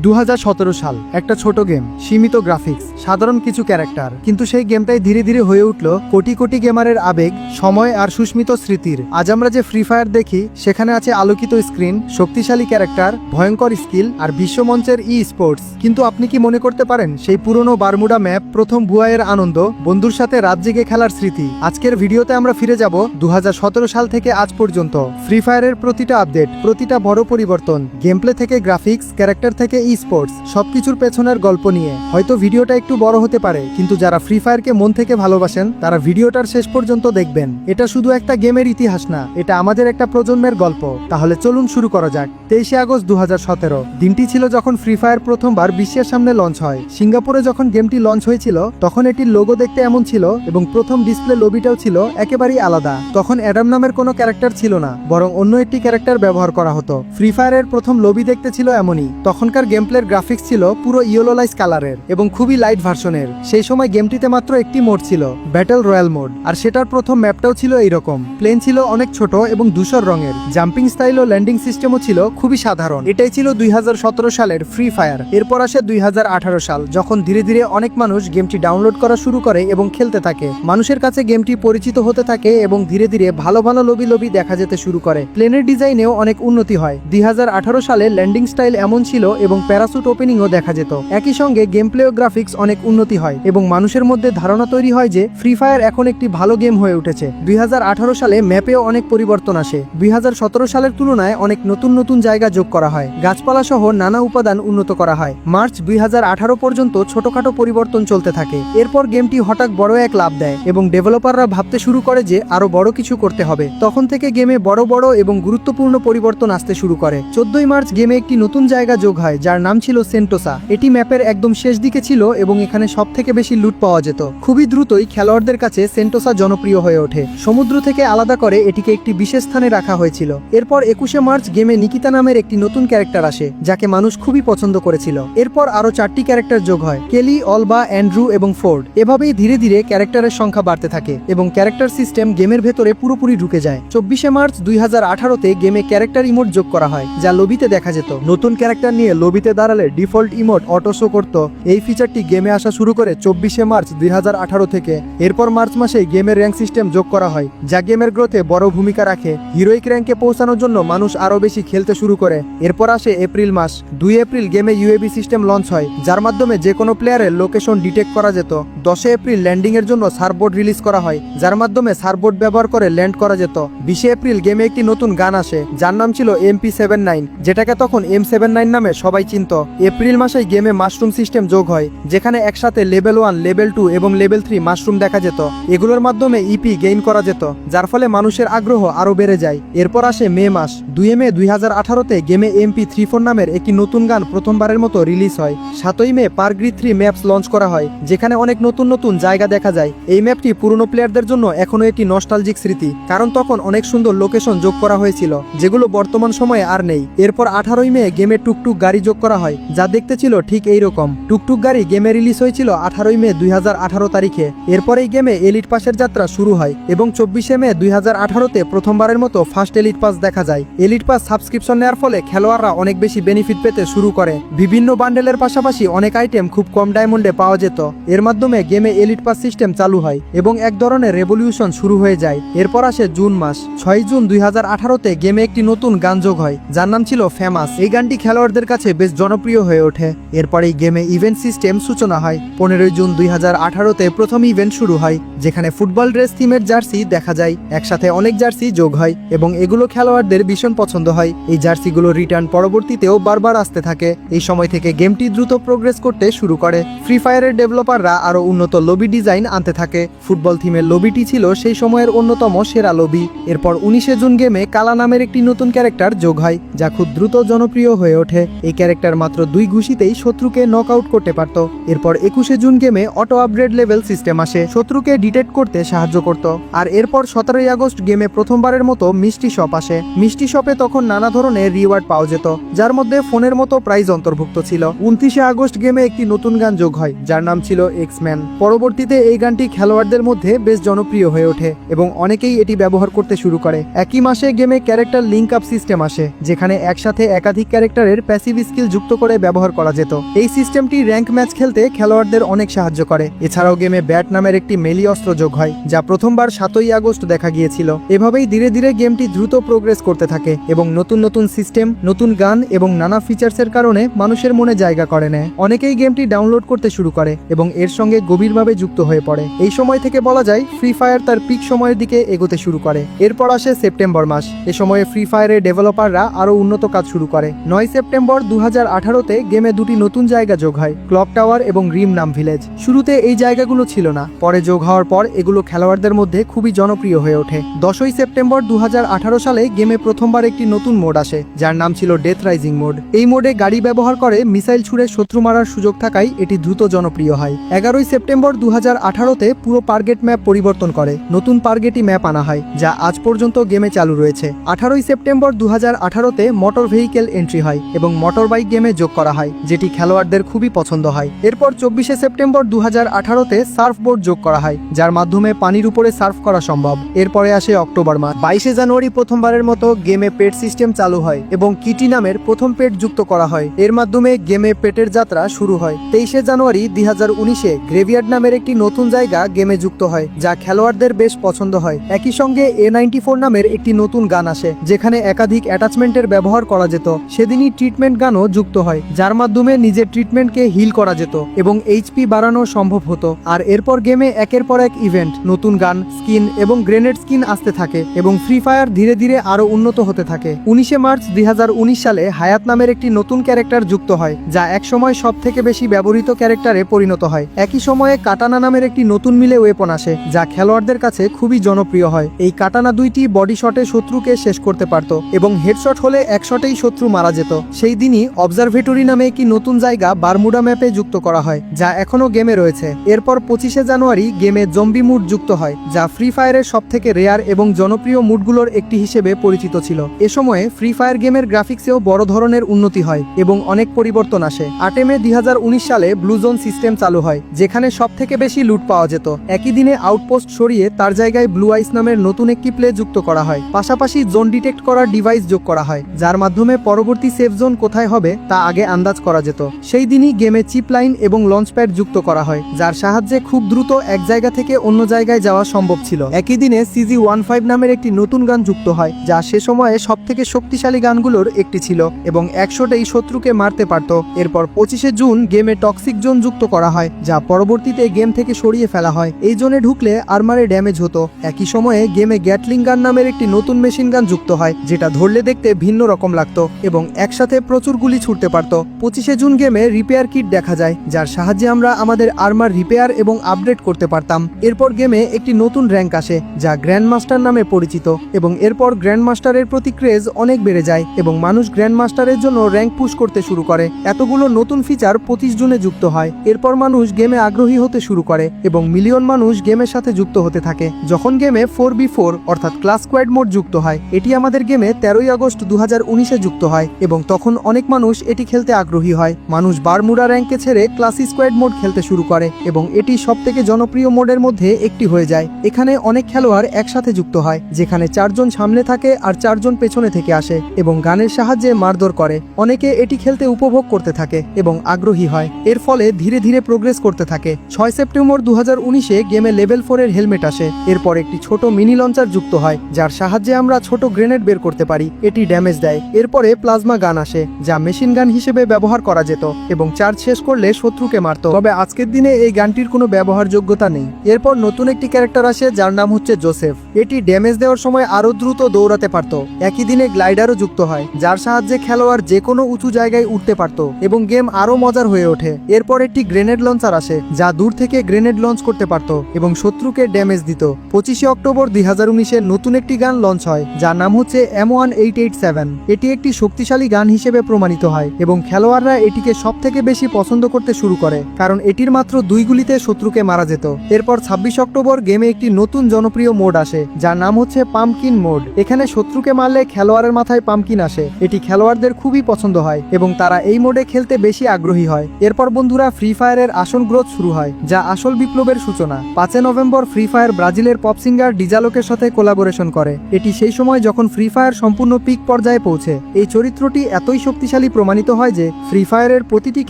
2017 সাল একটা ছোট গেম, সীমিত গ্রাফিক্স, সাধারণ কিছু ক্যারেক্টার, কিন্তু সেই গেমটাই ধীরে ধীরে হয়ে উঠল কোটি কোটি গেমারের আবেগ, সময় আর সুস্মিত স্মৃতির। আজ আমরা যে ফ্রি ফায়ার দেখি সেখানে আছে আলোকিত স্ক্রিন, শক্তিশালী ক্যারেক্টার, ভয়ঙ্কর স্কিল আর বিশ্বমঞ্চের ই স্পোর্টস। কিন্তু আপনি কি মনে করতে পারেন সেই পুরনো বারমুডা ম্যাপ, প্রথম বুয়াইয়ের আনন্দ, বন্ধুর সাথে রাত জেগে খেলার স্মৃতি? আজকের ভিডিওতে আমরা ফিরে যাব 2017 সাল থেকে আজ পর্যন্ত ফ্রি ফায়ারের প্রতিটা আপডেট, প্রতিটা বড় পরিবর্তন, গেম প্লে থেকে গ্রাফিক্স, ক্যারেক্টার থেকে ই স্পোর্টস, সবকিছুর পেছনের গল্প নিয়ে। হয়তো ভিডিওটা একটু বড় হতে পারে, কিন্তু যারা ফ্রি ফায়ারকে মন থেকে ভালোবাসেন তারা ভিডিওটার শেষ পর্যন্ত দেখবেন। এটা শুধু একটা গেমের ইতিহাস না, এটা আমাদের একটা প্রজন্মের গল্প। তাহলে চলুন শুরু করা যাক। 23 আগস্ট 2017 দিনটি ছিল যখন ফ্রি ফায়ার প্রথমবার বিশ্বের সামনে লঞ্চ হয়। সিঙ্গাপুরে যখন গেমটি লঞ্চ হয়েছিল তখন এটির লোগো দেখতে এমন ছিল এবং প্রথম ডিসপ্লে লবিটাও ছিল একেবারেই আলাদা। তখন অ্যাডাম নামের কোনো ক্যারেক্টার ছিল না, বরং অন্য একটি ক্যারেক্টার ব্যবহার করা হতো। ফ্রি ফায়ারের প্রথম লবি দেখতে ছিল এমনই। তখনকার গেম প্লের গ্রাফিক্স ছিল পুরো ইয়েলো লাইট কালারের এবং খুবই লাইট ভার্সনের। সেই সময় গেমটিতে মাত্র একটি মোড ছিল, ব্যাটল রয়্যাল মোড, আর সেটার প্রথম ম্যাপটাও ছিল এইরকম। প্লেন ছিল অনেক ছোট এবং ধূসর রঙের, জাম্পিং স্টাইল ও ল্যান্ডিং সিস্টেমও ছিল খুবই সাধারণ। এটাই ছিল 2017 সালের ফ্রি ফায়ার। এরপর আসে 2018 সাল, যখন ধীরে ধীরে অনেক মানুষ গেমটি ডাউনলোড করা শুরু করে এবং খেলতে থাকে। মানুষের কাছে গেমটি পরিচিত হতে থাকে এবং ধীরে ধীরে ভালো ভালো লবি দেখা যেতে শুরু করে। প্লেনের ডিজাইনেও অনেক উন্নতি হয়। 2018 সালে ল্যান্ডিং স্টাইল এমন ছিল এবং প্যারাসুট ওপেনিংও দেখা যেত। একই সঙ্গে গেম প্লে ও গ্রাফিক্স অনেক উন্নতি হয় এবং মানুষের মধ্যে ধারণা তৈরি হয় যে ফ্রি ফায়ার এখন একটি ভালো গেম হয়ে উঠেছে। 2018 সালে ম্যাপেও অনেক পরিবর্তন আসে। 2017 সালের তুলনায় অনেক নতুন নতুন জায়গা যোগ করা হয়, গাছপালা সহ নানা উপাদান উন্নত করা হয়। মার্চ 2018 পর্যন্ত ছোটখাটো পরিবর্তন চলতে থাকে। এরপর গেমটি হঠাৎ বড় এক লাভ দেয় এবং ডেভেলপাররা ভাবতে শুরু করে যে আরো বড় কিছু করতে হবে। তখন থেকে গেমে বড় বড় এবং গুরুত্বপূর্ণ পরিবর্তন আসতে শুরু করে। 14 মার্চ গেমে একটি নতুন জায়গা যোগ হয় যার নাম ছিল সেন্টোসা। এটি ম্যাপের একদম শেষ দিকে ছিল এবং এখানে সব থেকে বেশি লুট পাওয়া যেত। খুবই দ্রুতই খেলোয়াড়দের কাছে সেন্টোসা জনপ্রিয় হয়ে ওঠে। সমুদ্র থেকে আলাদা করে এটিকে একটি বিশেষ স্থানে রাখা হয়েছিল। এরপর 21 মার্চ গেমে নিকিতা নামের একটি নতুন ক্যারেক্টার আসে যাকে মানুষ খুবই পছন্দ করেছিল। এরপর আরো 4টি ক্যারেক্টার যোগ হয়, কেলি, অলবা, অ্যান্ড্রু এবং ফোর্ড। এভাবেই ধীরে ধীরে ক্যারেক্টারের সংখ্যা বাড়তে থাকে এবং ক্যারেক্টার সিস্টেম গেমের ভেতরে পুরোপুরি ঢুকে যায়। 24 মার্চ 2018-তে গেমে ক্যারেক্টার ইমোট যোগ করা হয় যা লবিতে দেখা যেত। নতুন ক্যারেক্টার নিয়ে লবিতে দাঁড়ালে ডিফল্ট ইমোট অটো শো করত। এই ফিচারটি গেমে আসা শুরু করে 24 মার্চ 2018 থেকে। এরপর মার্চ মাসে গেমের র্যাঙ্ক সিস্টেম যোগ করা হয় যা গেমের গ্রোথে বড় ভূমিকা রাখে। হিরোইক র্যাঙ্কে পৌঁছানোর জন্য মানুষ আরো বেশি খেলতে শুরু করে। এরপর আসে এপ্রিল মাস। 2 এপ্রিল গেমে ইউএভি সিস্টেম লঞ্চ হয় যার মাধ্যমে যে কোনো প্লেয়ারের লোকেশন ডিটেক্ট করা যেত। 10 এপ্রিল ল্যান্ডিং এর জন্য সার্ফবোর্ড রিলিজ করা হয় যার মাধ্যমে সার্ফবোর্ড ব্যবহার করে ল্যান্ড করা যেত। 20 এপ্রিল গেমে একটি নতুন গান আসে যার নাম ছিল MP79, যেটাকে তখন M79 নামে সবাই চিনত। এপ্রিল মাসে গেমে মাশরুম সিস্টেম যোগ হয় যেখানে একসাথে লেভেল 1, লেভেল 2 এবং লেভেল 3 মাশরুম দেখা যেত। এগুলোর মাধ্যমে ইপি গেইন করা যেত যার ফলে মানুষের আগ্রহ আরো বেড়ে যায়। এরপর আসে মে মাস। 2 মে 2018-তে গেমে MP34 নামের একটি নতুন গান প্রথমবারের মতো রিলিজ হয়। 7 মে পারগ্রিড 3 ম্যাপস লঞ্চ করা হয় যেখানে অনেক নতুন নতুন জায়গা দেখা যায়। এই ম্যাপটি পুরনো প্লেয়ারদের জন্য এখনো একটি নস্টালজিক স্মৃতি, কারণ তখন অনেক সুন্দর লোকেশন যোগ করা হয়েছিল যেগুলো বর্তমান সময়ে আর নেই। এরপর 18 মে গেমে টুকটুক গাড়ি যোগ করা হয় যা দেখতে ছিল ঠিক এইরকম। টুকটুক গাড়ি গেমে রিলিজ হয়েছিল 18 মে 2018 তারিখে। এরপর এই গেমে এলিট পাসের যাত্রা শুরু হয় এবং 24 মে 2018-তে প্রথমবারের মতো ফার্স্ট এলিট পাস দেখা যায়। এলিট পাস সাবস্ক্রিপশন নেওয়ার ফলে খেলোয়াড়রা অনেক বেশি বেনিফিট পেতে শুরু করে। বিভিন্ন বান্ডেলের পাশাপাশি অনেক আইটেম খুব কম ডায়মন্ডে পাওয়া যেত। এর মাধ্যমে গেমে এলিট পাস সিস্টেম চালু হয় এবং এক ধরনের রেভলিউশন শুরু হয়ে যায়। এরপর আসে জুন মাস। 6 জুন 2018-তে গেমে একটি নতুন গান যোগ হয় যার নাম ছিল ফেমাস। এই গানটি খেলোয়াড়দের কাছে বেশ জনপ্রিয় হয়ে ওঠে। এরপর এই গেমে ইভেন্ট সিস্টেম সূচনা হয়। 15 জুন 2018-তে প্রথম ইভেন্ট শুরু হয় যেখানে ফুটবল ড্রেস থিমের জার্সি দেখা যায়। একসাথে অনেক জার্সি যোগ হয় এবং এগুলো খেলোয়াড়দের ভীষণ পছন্দ হয়। এই জার্সিগুলো রিটার্ন পরবর্তীতেও বারবার আসতে থাকে। এই সময় থেকে গেমটি দ্রুত প্রোগ্রেস করতে শুরু করে। ফ্রি ফায়ারের ডেভেলপাররা আরো উন্নত লবি ডিজাইন আনতে থাকে। ফুটবল থিমের লবিটি ছিল সেই সময়ের অন্যতম সেরা লবি। এরপর 19 জুন গেমে কালা নামের একটি নতুন ক্যারেক্টার যোগ হয় যা খুব দ্রুত জনপ্রিয় হয়ে ওঠে। এই ক্যারেক্টার মাত্র 2 ঘুষিতেই শত্রুকে নক আউট করতে পারত। এরপর 21 জুন গেমে অটো আপগ্রেড লেভেল সিস্টেম আসে, শত্রুকে ডিটেক্ট করতে সাহায্য করত। আর এরপর 17 আগস্ট গেমে প্রথমবারের মতো মিষ্টি শপ আসে। মিষ্টি শপে তখন নানা ধরনের রিওয়ার্ড পাওয়া যেত যার মধ্যে ফোনের মতো প্রাইজ অন্তর্ভুক্ত ছিল। 29 আগস্ট গেমে একটি নতুন গান যোগ হয় যার নাম ছিল এক্সম্যান। পরবর্তীতে এই গানটি খেলোয়াড়দের মধ্যে বেশ জনপ্রিয় হয়ে ওঠে এবং অনেকেই এটি ব্যবহার করতে শুরু করে। একই মাসে গেমে ক্যারেক্টার লিঙ্ক আপ সিস্টেম আসে যেখানে একসাথে একাধিক ক্যারেক্টারের প্যাসিভ স্কিল যুক্ত করে ব্যবহার করা যেত। এই সিস্টেমটি র্যাঙ্ক ম্যাচ খেলতে খেলোয়াড়দের অনেক সাহায্য করে। এছাড়াও গেমে ব্যাট নামের একটি মেলি অস্ত্র যোগ হয়, যা প্রথমবার 7ই আগস্ট দেখা গিয়েছিল। এভাবেই ধীরে ধীরে গেমটি দ্রুত প্রোগ্রেস করতে থাকে এবং নতুন নতুন সিস্টেম, নতুন গান এবং নানা ফিচার্সের কারণে মানুষের মনে জায়গা করে নেয়। অনেকেই গেমটি ডাউনলোড করতে শুরু করে এবং এর সঙ্গে গভীরভাবে যুক্ত হয়ে পড়ে। এই সময় থেকে বলা যায় ফ্রি ফায়ার তার পিক সময়ের দিকে এগোতে শুরু করে। এরপর আসে সেপ্টেম্বর মাস। এ সময়ে ফ্রি ফায়ারের ডেভেলপাররা আরও উন্নত কাজ শুরু করে। 9 সেপ্টেম্বর 2018-তে গেমে দুটি নতুন জায়গা যোগ হয়, ক্লক টাওয়ার এবং রিম নাম ভিলেজ। শুরুতে এই জায়গাগুলো ছিল না, পরে যোগ হওয়ার পর এগুলো খেলোয়াড়দের মধ্যে খুবই জনপ্রিয় হয়ে ওঠে। 10ই সেপ্টেম্বর 2018 সালে গেমে প্রথমবার একটি নতুন মোড আসে, যার নাম ছিল ডেথ রাইজিং মোড। এই মোডে গাড়ি ব্যবহার করে মিসাইল ছুড়ে শত্রু মারার সুযোগ থাকায় এটি দ্রুত জনপ্রিয় হয়। 11ই সেপ্টেম্বর 2018-তে পুরো পার্গেট ম্যাপ পরিবর্তন করে নতুন পার্গেটি ম্যাপ আনা হয়, যা আজ পর্যন্ত গেমে চালু রয়েছে। 18ই সেপ্টেম্বর 2018-তে মোটর ভেহিকেল এন্ট্রি হয় এবং মোটর বাইক গেমে যোগ করা হয়, যেটি খেলোয়াড়দের খুবই পছন্দ হয়। এরপর 24শে সেপ্টেম্বর 2018-তে সার্ফবোর্ড যোগ করা হয়, যার মাধ্যমে পানির উপরে সার্ফ করা সম্ভব। এরপরে আসে অক্টোবর মাস। 22শে জানুয়ারি প্রথমবারের মতো গেমে পেট সিস্টেম চালু হয় এবং কিটি নামের প্রথম পেট যুক্ত করা হয়। এর মাধ্যমে গেমে পেটের যাত্রা শুরু হয়। 23শে জানুয়ারি 2019-এ গ্রেভিয়ার্ড নামের একটি নতুন জায়গা গেমে যুক্ত হয়, যা খেলোয়াড়দের বেশ পছন্দ হয়। একই সঙ্গে A94 নামের একটি নতুন গান আসে, যেখানে একাধিক অ্যাটাচমেন্টের ব্যবহার করা যেত। সেদিনই ট্রিটমেন্ট গানও যুক্ত হয়, যার মাধ্যমে নিজের ট্রিটমেন্টকে হিল করা যেত এবং এইচপি বাড়ানো সম্ভব হতো। আর এরপর গেমে একের পর এক ইভেন্ট, নতুন গান, স্কিন এবং গ্রেনেড স্কিন আসতে থাকে এবং ফ্রি ফায়ার ধীরে ধীরে আরো উন্নত হতে থাকে। 19শে মার্চ 2019 সালে হায়াত নামের একটি নতুন ক্যারেক্টার যুক্ত হয়, যা একসময় সব থেকে বেশি ব্যবহৃত ক্যারেক্টারে পরিণত হয়। একই সময়ে কাটানা নামের একটি নতুন মিলে ওয়েপন আসে, যা খেলোয়াড়দের কাছে খুবই জনপ্রিয় হয়। এই কাটানা দুইটি বডি শটে শত্রুকে শেষ করতে পারত এবং হেডশট হলে এক শটেই শত্রু মারা যেত। সেই দিনই অবজারভেটরি নামে একটি নতুন জায়গা বারমুডা ম্যাপে যুক্ত করা হয়, যা এখনো গেমে রয়েছে। এরপর 25শে জানুয়ারি গেমে জম্বি মুড যুক্ত হয়, যা ফ্রি ফায়ারের সবথেকে রেয়ার এবং জনপ্রিয় মুডগুলোর একটি হিসেবে পরিচিত ছিল। এ সময়ে ফ্রি ফায়ার গেমের গ্রাফিক্সেও বড় ধরনের উন্নতি হয় এবং অনেক পরিবর্তন আসে। 8 মে 2019 সালে ব্লু জোন সিস্টেম চালু হয়, যেখানে সবথেকে বেশি লুট পাওয়া যেত। একই দিনে আউটপোস্ট সরিয়ে তার জায়গায় ব্লু আইস নামের নতুন একটি প্লে যুক্ত করা হয়। পাশাপাশি জোন ডিটেক্ট করার ডিভাইস যোগ করা হয়, যার মাধ্যমে পরবর্তী সেফ জোন কোথায় হবে তা আগে আন্দাজ করা যেত। সেই দিনই গেমে চিপ লাইন এবং লঞ্চ প্যাড যুক্ত করা হয়, যার সাহায্যে খুব দ্রুত এক জায়গা থেকে অন্য জায়গায় যাওয়া সম্ভব ছিল। একই দিনে CG-15 নামের একটি নতুন গান যুক্ত হয়, যা সে সময়ে সবথেকে শক্তিশালী গানগুলোর একটি ছিল এবং 100টেই শত্রুকে মারতে পারত। এরপর 25শে জুন গেমে টক্সিক জোন যুক্ত করা হয়, যা পরবর্তীতে গেম থেকে সরিয়ে ফেলা হয়। এই জোনে ঢুকলে আর্মারে ড্যামেজ হতো। একই সময়ে গেমে গ্যাটলিং গান নামের একটি নতুন মেশিন গান যুক্ত হয়, যেটা ধরলে দেখতে ভিন্ন রকম লাগতো এবং একসাথে প্রচুর গুলি ছুটতে পারত। 25শে জুন গেমে রিপেয়ার কিট দেখা যায়, যার সাহায্যে আমরা আমাদের আর্মার রিপেয়ার এবং আপডেট করতে পারতাম। এরপর গেমে একটি নতুন র্যাঙ্ক আসে, যা গ্র্যান্ড মাস্টার নামে পরিচিত এবং এরপর গ্র্যান্ড মাস্টারের প্রতি ক্রেজ অনেক বেড়ে যায় এবং মানুষ গ্র্যান্ড মাস্টারের জন্য র্যাঙ্ক পুশ করতে শুরু করে। এতগুলো নতুন ফিচার 25 জুনে যুক্ত হয়। এরপর মানুষ গেমে আগ্রহী হতে শুরু করে এবং মিলিয়ন মানুষ গেমের সাথে যুক্ত হতে থাকে। যখন গেমে 4v4 অর্থাৎ ক্লাস স্কোয়াড মোড যুক্ত হয়, এটি আমাদের গেমে 13ই আগস্ট 2019-এ যুক্ত হয় এবং তখন অনেক মানুষ এটি খেলতে আগ্রহী হয়। মানুষ বারমুডা র্যাঙ্কে ছেড়ে ক্লাসি স্কোয়াড মোড খেলতে শুরু করে এবং এটি সবথেকে জনপ্রিয় মোডের মধ্যে একটি হয়ে যায়। এখানে অনেক খেলোয়াড় একসাথে যুক্ত হয়, যেখানে 4 জন সামনে থাকে আর 4 জন পেছনে থেকে আসে এবং গানের সাহায্যে মারধর করে। অনেকে এটি খেলতে উপভোগ করতে থাকে এবং আগ্রহী হয়। এর ফলে ধীরে ধীরে প্রোগ্রেস করতে থাকে। 6 সেপ্টেম্বর 2019-এ গেমে লেভেল 4 এর হেলমেট আসে। এরপর একটি ছোট মিনি লঞ্চার যুক্ত হয়, যার সাহায্যে আমরা ছোট গ্রেনেড বের করতে পারি। এটি ড্যামেজ দেয়। এরপরে প্লাজমা গান আসে, যা মেশিন গান হিসেবে ব্যবহার করা যেত এবং চার্জ শেষ করলে শত্রুকে মারত। তবে আজকের দিনে এই গানটির কোনো ব্যবহারযোগ্যতা নেই। এরপর নতুন একটি ক্যারেক্টার আসে, যার নাম হচ্ছে জোসেফ। এটি ড্যামেজ দেওয়ার সময় আরো দ্রুত দৌড়াতে পারত। একই দিনে গ্লাইডারও যুক্ত হয়, যার সাহায্যে খেলোয়াড় যে কোনো উঁচু জায়গায় উঠতে পারত এবং গেম আরো মজার হয়ে ওঠে। এরপর একটি গ্রেনেড লঞ্চার আসে, যা দূর থেকে গ্রেনেড লঞ্চ করতে পারত এবং শত্রুকে ড্যামেজ দিত। 25শে অক্টোবর 2019-এ নতুন একটি গান লঞ্চ হয়, যার নাম হচ্ছে M1887। এটি একটি শক্তিশালী গান হিসেবে প্রমাণিত হয় এবং খেলোয়াড়রা এটিকে সবথেকে বেশি পছন্দ করতে শুরু করে, কারণ এটির মাত্র 2 গুলিতে শত্রুকে মারা যেত। এরপর 26 অক্টোবর গেমে একটি নতুন জনপ্রিয় মোড আসে, যার নাম হচ্ছে পাম্পকিন মোড। এখানে শত্রুকে মারলে খেলোয়াড়ের মাথায় পাম্পকিন আসে। এটি খেলোয়াড়দের খুবই পছন্দ হয় এবং তারা এই মোডে খেলতে বেশি আগ্রহী হয়। এরপর বন্ধুরা ফ্রি ফায়ারের আসল গ্রোথ শুরু হয়, যা আসল বিপ্লবের সূচনা। 5 নভেম্বর ফ্রি ফায়ার ব্রাজিলের পপ সিঙ্গার ডিজালোকের সাথে কোলাবোরেশন করে। এটি সেই সময় যখন ফ্রি ফায়ার সম্পূর্ণ পিক পর্যায়ে পৌঁছে। এই চরিত্রটি এতই শক্তিশালী প্রমাণিত হয় যে ফ্রি ফায়ারের প্রতিটি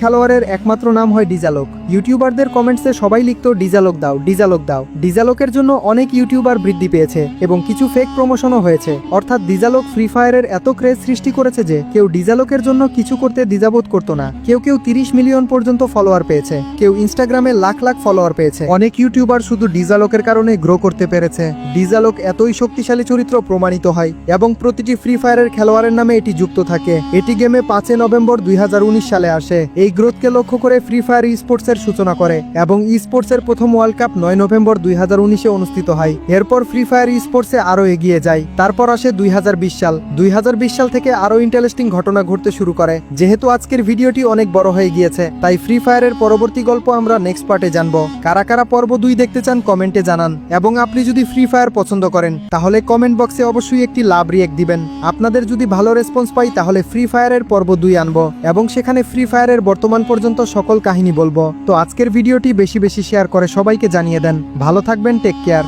খেলোয়াড়ের একমাত্র নাম হয় ডিজালক। ইউটিউবারদের কমেন্টসে সবাই লিখতো ডিজালক দাও, ডিজালক দাও। ডিজালকের জন্য অনেক ইউটিউবার বৃদ্ধি পেয়েছে এবং কিছু ফেক প্রমোশনও হয়েছে। অর্থাৎ ডিজালক ফ্রি ফায়ারের এত ক্রেজ সৃষ্টি করেছে যে কেউ ডিজালকের জন্য কিছু করতে দ্বিধাবোধ করতো না। কেউ কেউ 30 মিলিয়ন পর্যন্ত ফলোয়ার পেয়েছে, কেউ ইনস্টাগ্রামে লাখ লাখ ফলোয়ার পেয়েছে। অনেক ইউটিউবার শুধু ডিজালকের কারণে গ্রো করতে পেরেছে। ডিজালক এতই শক্তিশালী চরিত্র প্রমাণিত হয় এবং প্রতিটি ফ্রি ফায়ারের খেলোয়াড়ের নামে এটি যুক্ত থাকে। এটি গেমে 5 নভেম্বর 2019 সালে আসে। এই গ্রোথকে লক্ষ্য করে ফ্রি ফায়ার ই স্পোর্টসের সূচনা করে এবং ই স্পোর্টসের প্রথম ওয়ার্ল্ড কাপ 9 নভেম্বর 2019 অনুষ্ঠিত হয়। এরপর ফ্রি ফায়ার ই স্পোর্টসে আরও এগিয়ে যায়। তারপর আসে 2020 সাল। 2020 সাল থেকে আরও ইন্টারেস্টিং ঘটনা ঘটতে শুরু করে। যেহেতু আজকের ভিডিওটি অনেক বড় হয়ে গিয়েছে, তাই ফ্রি ফায়ারের পরবর্তী গল্প আমরা নেক্সট পার্টে জানবো। কারা কারা পর্ব 2 দেখতে চান কমেন্টে জানান এবং আপনি যদি ফ্রি ফায়ার পছন্দ করেন তাহলে কমেন্ট বক্সে অবশ্যই একটি লাভ রিয়েক্ট দিবেন। আপনাদের যদি ভালো রেসপন্স পাই তাহলে ফ্রি ফায়ারের পর্ব 2 আনবো এবং সেখানে ফ্রি ফায়ারের বর্তমান পর্যন্ত সকল কাহিনী বলবো। তো আজকের ভিডিওটি বেশি বেশি শেয়ার করে সবাইকে জানিয়ে দেন। ভালো থাকবেন, টেক কেয়ার।